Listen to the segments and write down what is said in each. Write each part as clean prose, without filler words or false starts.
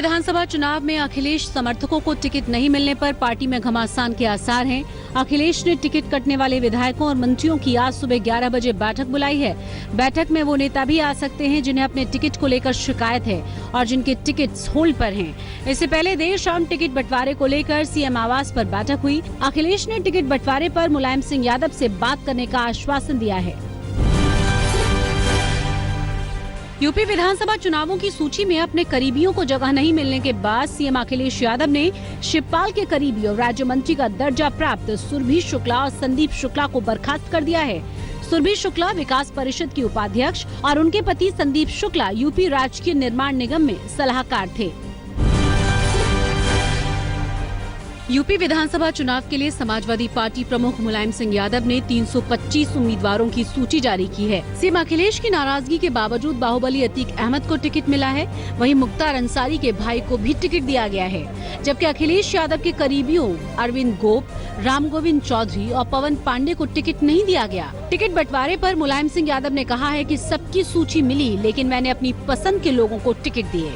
विधानसभा चुनाव में अखिलेश समर्थकों को टिकट नहीं मिलने पर पार्टी में घमासान के आसार हैं। अखिलेश ने टिकट कटने वाले विधायकों और मंत्रियों की आज सुबह 11 बजे बैठक बुलाई है। बैठक में वो नेता भी आ सकते हैं जिन्हें अपने टिकट को लेकर शिकायत है और जिनके टिकट होल्ड पर हैं। इससे पहले देर शाम टिकट बंटवारे को लेकर सीएम आवास पर बैठक हुई। अखिलेश ने टिकट बंटवारे पर मुलायम सिंह यादव से बात करने का आश्वासन दिया है। यूपी विधानसभा चुनावों की सूची में अपने करीबियों को जगह नहीं मिलने के बाद सीएम अखिलेश यादव ने शिवपाल के करीबी और राज्य मंत्री का दर्जा प्राप्त सुरभि शुक्ला और संदीप शुक्ला को बर्खास्त कर दिया है। सुरभि शुक्ला विकास परिषद की उपाध्यक्ष और उनके पति संदीप शुक्ला यूपी राजकीय निर्माण निगम में सलाहकार थे। यूपी विधानसभा चुनाव के लिए समाजवादी पार्टी प्रमुख मुलायम सिंह यादव ने 325 उम्मीदवारों की सूची जारी की है। सीएम अखिलेश की नाराजगी के बावजूद बाहुबली अतीक अहमद को टिकट मिला है। वहीं मुख्तार अंसारी के भाई को भी टिकट दिया गया है, जबकि अखिलेश यादव के करीबियों अरविंद गोप, राम गोविंद चौधरी और पवन पांडे को टिकट नहीं दिया गया। टिकट बंटवारे पर मुलायम सिंह यादव ने कहा है कि सबकी सूची मिली, लेकिन मैंने अपनी पसंद के लोगों को टिकट दिए।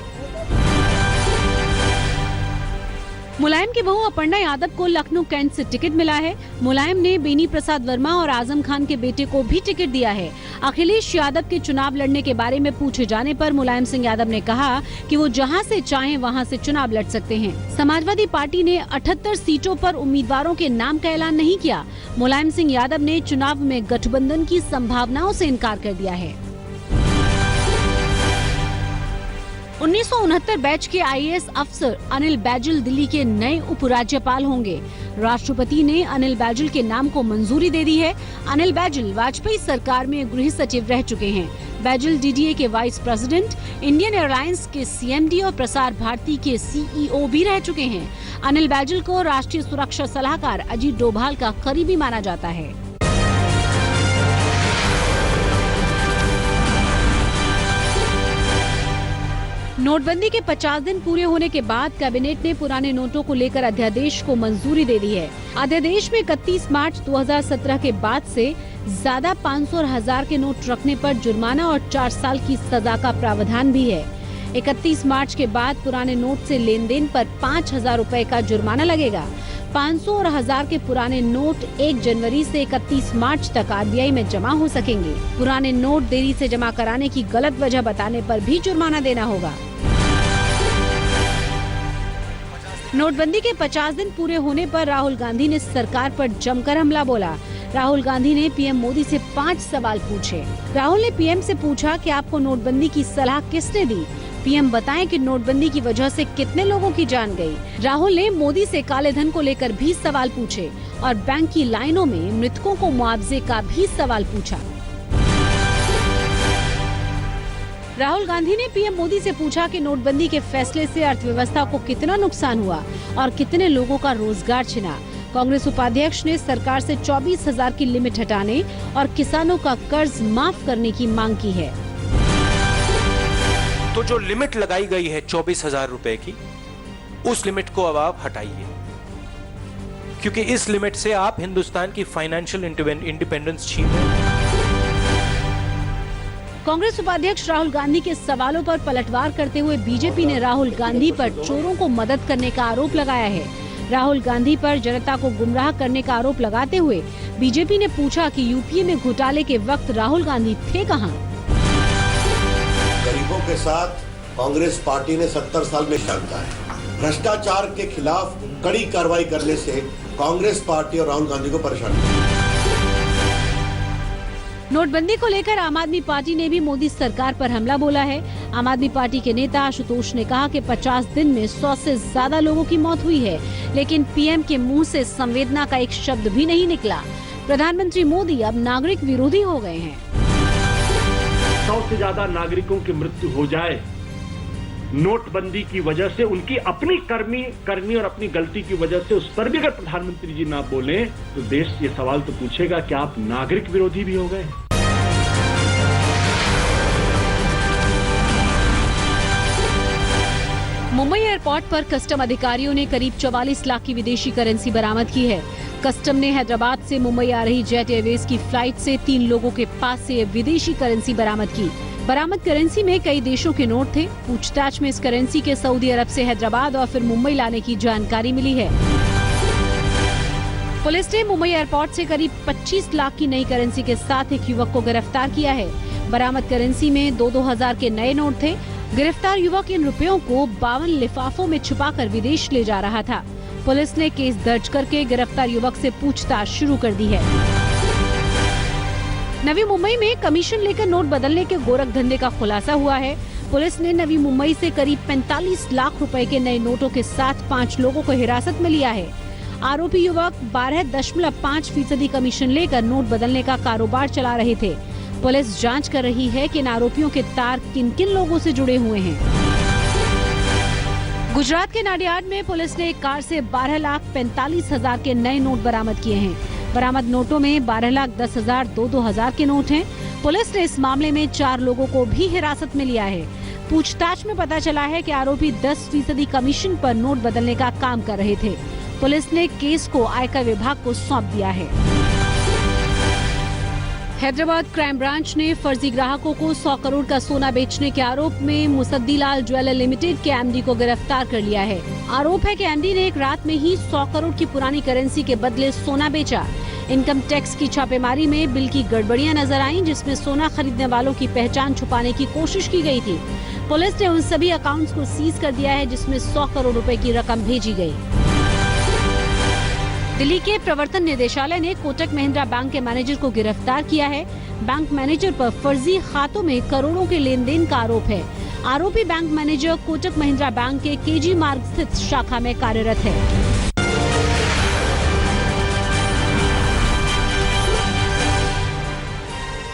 मुलायम की बहू अपर्णा यादव को लखनऊ कैंट से टिकट मिला है। मुलायम ने बेनी प्रसाद वर्मा और आजम खान के बेटे को भी टिकट दिया है। अखिलेश यादव के चुनाव लड़ने के बारे में पूछे जाने पर मुलायम सिंह यादव ने कहा कि वो जहां से चाहें वहां से चुनाव लड़ सकते हैं। समाजवादी पार्टी ने 78 सीटों पर उम्मीदवारों के नाम का ऐलान नहीं किया। मुलायम सिंह यादव ने चुनाव में गठबंधन की संभावनाओं से इनकार कर दिया है। 1969 बैच के आईएएस अफसर अनिल बैजल दिल्ली के नए उपराज्यपाल होंगे। राष्ट्रपति ने अनिल बैजल के नाम को मंजूरी दे दी है। अनिल बैजल वाजपेयी सरकार में गृह सचिव रह चुके हैं। बैजल डीडीए के वाइस प्रेसिडेंट, इंडियन एयरलाइंस के सीएमडी और प्रसार भारती के सीईओ भी रह चुके हैं। अनिल बैजल को राष्ट्रीय सुरक्षा सलाहकार अजीत डोभाल का करीबी माना जाता है। नोटबंदी के 50 दिन पूरे होने के बाद कैबिनेट ने पुराने नोटों को लेकर अध्यादेश को मंजूरी दे दी है। अध्यादेश में 31 मार्च 2017 के बाद से ज्यादा 500 और 1000 के नोट रखने पर जुर्माना और 4 साल की सजा का प्रावधान भी है। 31 मार्च के बाद पुराने नोट से लेन देन पर 5000 रुपए का जुर्माना लगेगा। 500 और 1000 के पुराने नोट 1 जनवरी से 31 मार्च तक आरबीआई में जमा हो सकेंगे। पुराने नोट देरी से जमा कराने की गलत वजह बताने पर भी जुर्माना देना होगा। नोटबंदी के 50 दिन पूरे होने पर राहुल गांधी ने सरकार पर जमकर हमला बोला। राहुल गांधी ने पीएम मोदी से 5 सवाल पूछे। राहुल ने पीएम से पूछा कि आपको नोटबंदी की सलाह किसने दी? पीएम बताएं कि नोटबंदी की वजह से कितने लोगों की जान गई। राहुल ने मोदी से काले धन को लेकर भी सवाल पूछे और बैंक की लाइनों में मृतकों को मुआवजे का भी सवाल पूछा। राहुल गांधी ने पीएम मोदी से पूछा कि नोटबंदी के फैसले से अर्थव्यवस्था को कितना नुकसान हुआ और कितने लोगों का रोजगार छिना। कांग्रेस उपाध्यक्ष ने सरकार से 24,000 की लिमिट हटाने और किसानों का कर्ज माफ करने की मांग की है। तो जो लिमिट लगाई गई है 24,000 रुपए की, उस लिमिट को अब आप हटाइए, क्योंकि इस लिमिट से आप हिंदुस्तान की फाइनेंशियल इंडिपेंडेंस छीन रहे हैं। कांग्रेस उपाध्यक्ष राहुल गांधी के सवालों पर पलटवार करते हुए बीजेपी ने राहुल गांधी पर चोरों को मदद करने का आरोप लगाया है। राहुल गांधी पर जनता को गुमराह करने का आरोप लगाते हुए बीजेपी ने पूछा कि यूपीए में घोटाले के वक्त राहुल गांधी थे कहां? गरीबों के साथ कांग्रेस पार्टी ने 70 साल में शांता है। भ्रष्टाचार के खिलाफ कड़ी कार्रवाई करने से कांग्रेस पार्टी और राहुल गांधी को परेशानी। नोटबंदी को लेकर आम आदमी पार्टी ने भी मोदी सरकार पर हमला बोला है। आम आदमी पार्टी के नेता आशुतोष ने कहा कि 50 दिन में 100 से ज्यादा लोगों की मौत हुई है, लेकिन पीएम के मुंह से संवेदना का एक शब्द भी नहीं निकला। प्रधानमंत्री मोदी अब नागरिक विरोधी हो गए हैं। 100 से ज्यादा नागरिकों की मृत्यु हो जाए नोटबंदी की वजह से, उनकी अपनी करनी और अपनी गलती की वजह से, उस पर भी अगर प्रधानमंत्री जी ना बोले तो देश ये सवाल तो पूछेगा कि आप नागरिक विरोधी भी हो गए। मुंबई एयरपोर्ट पर कस्टम अधिकारियों ने करीब 44 लाख की विदेशी करेंसी बरामद की है। कस्टम ने हैदराबाद से मुंबई आ रही जेट एयरवेज की फ्लाइट से 3 लोगों के पास से विदेशी करेंसी बरामद की। बरामद करेंसी में कई देशों के नोट थे। पूछताछ में इस करेंसी के सऊदी अरब से हैदराबाद और फिर मुंबई लाने की जानकारी मिली है। पुलिस ने मुंबई एयरपोर्ट से करीब 25 लाख की नई करेंसी के साथ एक युवक को गिरफ्तार किया है। बरामद करेंसी में 2,000 के नए नोट थे। गिरफ्तार युवक इन रुपयों को 52 लिफाफों में छुपाकर विदेश ले जा रहा था। पुलिस ने केस दर्ज करके गिरफ्तार युवक से पूछताछ शुरू कर दी है। नवी मुंबई में कमीशन लेकर नोट बदलने के गोरख धंधे का खुलासा हुआ है। पुलिस ने नवी मुंबई से करीब 45 लाख रुपए के नए नोटों के साथ 5 लोगों को हिरासत में लिया है। आरोपी युवक 12.5% कमीशन लेकर नोट बदलने का कारोबार चला रहे थे। पुलिस जांच कर रही है कि इन आरोपियों के तार किन किन लोगों से जुड़े हुए हैं। गुजरात के नाडियाड में पुलिस ने एक कार से 12,45,000 के नए नोट बरामद किए हैं। बरामद नोटों में 12,10,000 2,000 के नोट हैं। पुलिस ने इस मामले में 4 लोगों को भी हिरासत में लिया है। पूछताछ में पता चला है कि आरोपी 10% कमीशन पर नोट बदलने का काम कर रहे थे। पुलिस ने केस को आयकर विभाग को सौंप दिया है। हैदराबाद क्राइम ब्रांच ने फर्जी ग्राहकों को 100 करोड़ का सोना बेचने के आरोप में मुसद्दीलाल ज्वेलर लिमिटेड के एमडी को गिरफ्तार कर लिया है। आरोप है कि एमडी ने एक रात में ही 100 करोड़ की पुरानी करेंसी के बदले सोना बेचा। इनकम टैक्स की छापेमारी में बिल की गड़बड़ियां नजर आईं, जिसमें सोना खरीदने वालों की पहचान छुपाने की कोशिश की गई थी। पुलिस ने उन सभी अकाउंट्स को सीज कर दिया है जिसमें 100 करोड़ रुपए की रकम भेजी गई। दिल्ली के प्रवर्तन निदेशालय ने कोटक महिंद्रा बैंक के मैनेजर को गिरफ्तार किया है। बैंक मैनेजर पर फर्जी खातों में करोड़ों के लेन देन का आरोप है। आरोपी bank manager Kotak Mahindra bank के केजी मार्ग स्थित शाखा में कार्यरत है।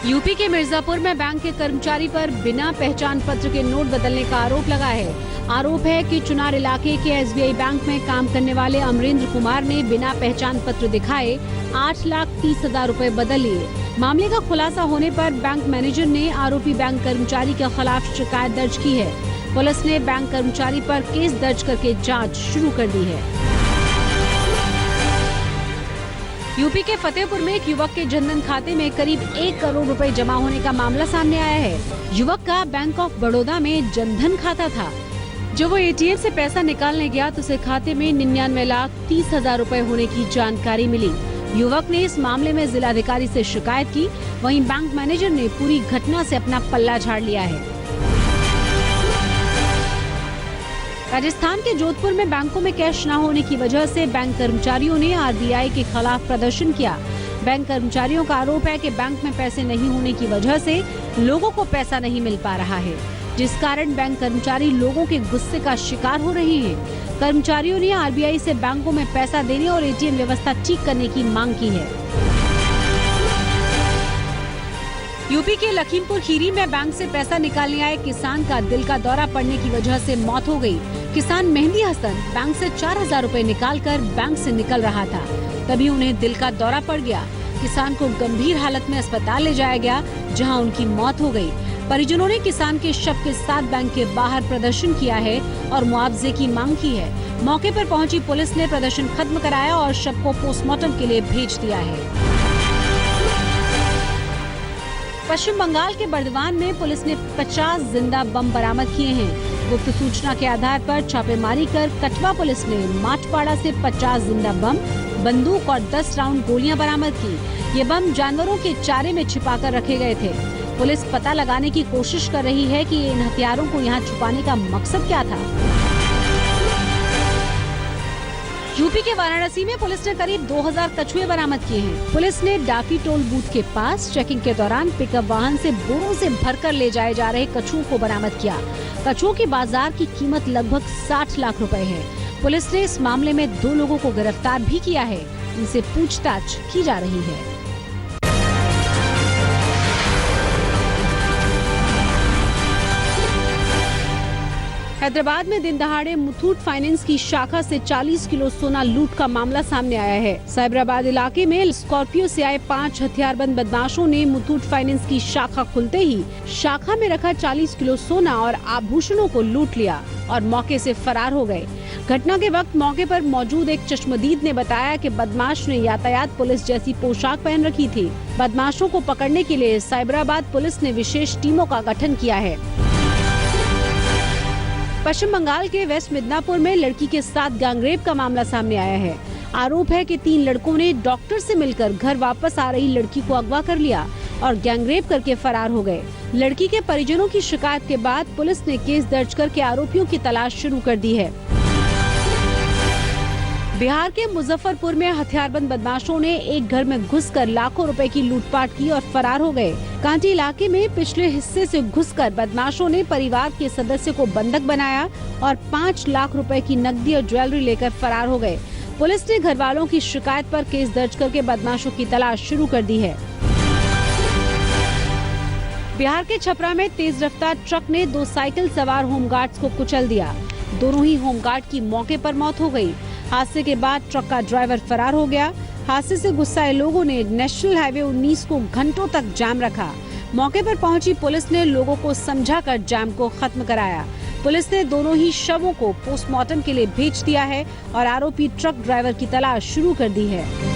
यूपी के मिर्जापुर में बैंक के कर्मचारी पर बिना पहचान पत्र के नोट बदलने का आरोप लगा है। आरोप है कि चुनार इलाके के एसबीआई बैंक में काम करने वाले अमरेंद्र कुमार ने बिना पहचान पत्र दिखाए 8,30,000 रुपए बदल लिए। मामले का खुलासा होने पर बैंक मैनेजर ने आरोपी बैंक कर्मचारी के खिलाफ शिकायत दर्ज की है। पुलिस ने बैंक कर्मचारी पर केस दर्ज करके जांच शुरू कर दी है। यूपी के फतेहपुर में एक युवक के जनधन खाते में करीब 1 करोड़ रुपए जमा होने का मामला सामने आया है। युवक का बैंक ऑफ बड़ौदा में जनधन खाता था। जब वो एटीएम से पैसा निकालने गया तो उसे खाते में 99,30,000 रुपए होने की जानकारी मिली। युवक ने इस मामले में जिलाधिकारी से शिकायत की। वहीं बैंक मैनेजर ने पूरी घटना से अपना पल्ला झाड़ लिया है। राजस्थान के जोधपुर में बैंकों में कैश न होने की वजह से बैंक कर्मचारियों ने आरबीआई के खिलाफ प्रदर्शन किया। बैंक कर्मचारियों का आरोप है कि बैंक में पैसे नहीं होने की वजह से लोगों को पैसा नहीं मिल पा रहा है, जिस कारण बैंक कर्मचारी लोगों के गुस्से का शिकार हो रहे हैं। कर्मचारियों ने आरबीआई से बैंकों में पैसा देने और एटीएम व्यवस्था ठीक करने की मांग की है। यूपी के लखीमपुर खीरी में बैंक से पैसा निकालने आए किसान का दिल का दौरा पड़ने की वजह से मौत हो गई। किसान मेहंदी हसन बैंक से 4,000 रुपए निकालकर बैंक से निकल रहा था, तभी उन्हें दिल का दौरा पड़ गया। किसान को गंभीर हालत में अस्पताल ले जाया गया, जहां उनकी मौत हो गई। परिजनों ने किसान के शव के साथ बैंक के बाहर प्रदर्शन किया है और मुआवजे की मांग की है। मौके पर पहुंची पुलिस ने प्रदर्शन खत्म कराया और शव को पोस्टमार्टम के लिए भेज दिया है। पश्चिम बंगाल के बर्दवान में पुलिस ने 50 जिंदा बम बरामद किए हैं। गुप्त सूचना के आधार पर छापेमारी कर कठवा पुलिस ने माटपाड़ा से 50 जिंदा बम, बंदूक और 10 राउंड गोलियां बरामद की। ये बम जानवरों के चारे में छिपाकर रखे गए थे। पुलिस पता लगाने की कोशिश कर रही है कि इन हथियारों को यहाँ छुपाने का मकसद क्या था। यूपी के वाराणसी में पुलिस ने करीब 2,000 कछुए बरामद किए हैं। पुलिस ने डाकी टोल बूथ के पास चेकिंग के दौरान पिकअप वाहन से बोरों से भरकर ले जाए जा रहे कछुओं को बरामद किया। कछुओं की बाजार की कीमत लगभग 60 लाख रुपए है। पुलिस ने इस मामले में 2 लोगों को गिरफ्तार भी किया है। उनसे पूछताछ की जा रही है। हैदराबाद में दिन दहाड़े मुथूट फाइनेंस की शाखा से 40 किलो सोना लूट का मामला सामने आया है। साइबराबाद इलाके में स्कॉर्पियो से आए 5 हथियारबंद बदमाशों ने मुथूट फाइनेंस की शाखा खुलते ही शाखा में रखा 40 किलो सोना और आभूषणों को लूट लिया और मौके से फरार हो गए। घटना के वक्त मौके पर मौजूद एक चश्मदीद ने बताया कि बदमाश ने यातायात पुलिस जैसी पोशाक पहन रखी थी। बदमाशों को पकड़ने के लिए साइबराबाद पुलिस ने विशेष टीमों का गठन किया है। पश्चिम बंगाल के वेस्ट मिदनापुर में लड़की के साथ गैंगरेप का मामला सामने आया है। आरोप है कि 3 लड़कों ने डॉक्टर से मिलकर घर वापस आ रही लड़की को अगवा कर लिया और गैंगरेप करके फरार हो गए। लड़की के परिजनों की शिकायत के बाद पुलिस ने केस दर्ज करके आरोपियों की तलाश शुरू कर दी है। बिहार के मुजफ्फरपुर में हथियारबंद बदमाशों ने एक घर में घुसकर लाखों रुपए की लूटपाट की और फरार हो गए। कांटी इलाके में पिछले हिस्से से घुसकर बदमाशों ने परिवार के सदस्य को बंधक बनाया और 5 लाख रुपए की नकदी और ज्वेलरी लेकर फरार हो गए। पुलिस ने घर वालों की शिकायत पर केस दर्ज करके बदमाशों की तलाश शुरू कर दी है। बिहार के छपरा में तेज रफ्तार ट्रक ने 2 साइकिल सवार होमगार्ड्स को कुचल दिया। दोनों ही होमगार्ड की मौके पर मौत हो गई। हादसे के बाद ट्रक का ड्राइवर फरार हो गया। हादसे से गुस्साए लोगों ने नेशनल हाईवे 19 को घंटों तक जाम रखा। मौके पर पहुंची पुलिस ने लोगों को समझाकर जाम को खत्म कराया। पुलिस ने दोनों ही शवों को पोस्टमार्टम के लिए भेज दिया है और आरोपी ट्रक ड्राइवर की तलाश शुरू कर दी है।